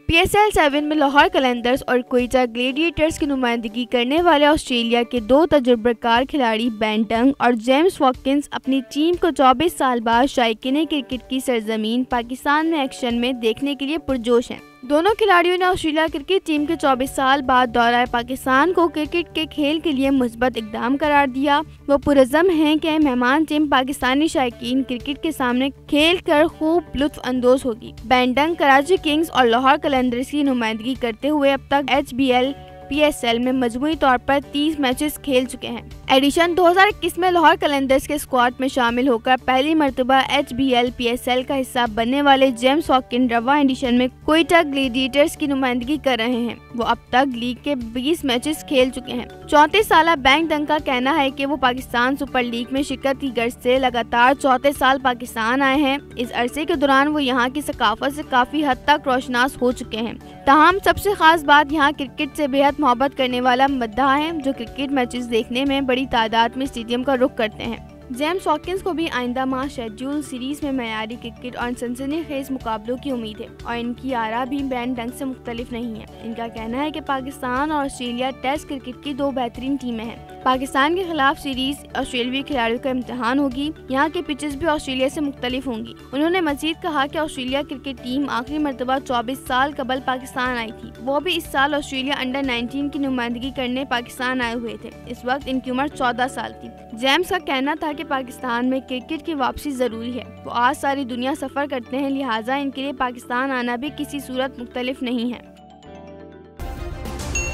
PSL 7 में लाहौर कलंदर्स और Quetta gladiators की नुमाइंदगी करने वाले ऑस्ट्रेलिया के दो तजुर्बेकार खिलाड़ी बेन डंग और जेम्स वॉटकिंस अपनी टीम को 24 साल बाद शायकीन क्रिकेट की सरजमीन पाकिस्तान में एक्शन में देखने के लिए पुरजोश हैं। दोनों खिलाड़ियों ने ऑस्ट्रेलिया क्रिकेट टीम के 24 साल बाद दौरा पाकिस्तान को क्रिकेट के खेल के लिए मुस्बत इकदाम करार दिया। वो पुरज़म हैं कि मेहमान टीम पाकिस्तानी शायकीन क्रिकेट के सामने खेल कर खूब लुत्फ अंदोज होगी। बेन डंग कराची किंग्स और लाहौर कलंदर्स की नुमाइंदगी करते हुए अब तक HBL PSL में मजमूई तौर पर 30 मैचेस खेल चुके हैं। एडिशन 2021 में लाहौर कलंदर्स के स्क्वाड में शामिल होकर पहली मर्तबा HBL PSL का हिस्सा बनने वाले जेम्स वॉटकिंस रवा एडिशन में क्वेटा ग्लेडिएटर्स की नुमाइंदगी कर रहे हैं। वो अब तक लीग के 20 मैचेस खेल चुके हैं। 34 साल बेन डंग का कहना है कि वो पाकिस्तान सुपर लीग में शिरकत की गर्ज से लगातार 34 साल पाकिस्तान आए हैं। इस अरसे के दौरान वो यहाँ की सकाफत से काफी हद तक रोशनास हो चुके हैं। ताहम सबसे खास बात यहाँ क्रिकेट से बेहद मोहब्बत करने वाला मद्दाह है, जो क्रिकेट मैचेस देखने में बड़ी तादाद में स्टेडियम का रुख करते हैं। जेम्स वॉटकिंस को भी आइंदा माह शेड्यूल सीरीज में मयारी क्रिकेट और सनसनीखेज मुकाबलों की उम्मीद है और इनकी आरा भी बेन डंग से मुख्तलिफ नहीं है। इनका कहना है कि पाकिस्तान और ऑस्ट्रेलिया टेस्ट क्रिकेट की दो बेहतरीन टीमें हैं। पाकिस्तान के खिलाफ सीरीज ऑस्ट्रेलियाई खिलाड़ियों का इम्तिहान होगी। यहाँ के पिचेस भी ऑस्ट्रेलिया से मुख्तलिफ होंगी। उन्होंने मजीद कहा कि ऑस्ट्रेलिया क्रिकेट टीम आखिरी मरतबा 24 साल कबल पाकिस्तान आई थी। वो भी इस साल ऑस्ट्रेलिया अंडर 19 की नुमाइंदगी करने पाकिस्तान आए हुए थे। इस वक्त इनकी उम्र 14 साल थी। जेम्स का कहना था कि पाकिस्तान में क्रिकेट की वापसी जरूरी है। वो आज सारी दुनिया सफर करते हैं, लिहाजा इनके लिए पाकिस्तान आना भी किसी सूरत मुख्तलिफ नहीं है।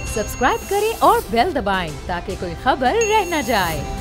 सब्सक्राइब करें और बेल दबाएं ताकि कोई खबर रह न जाए।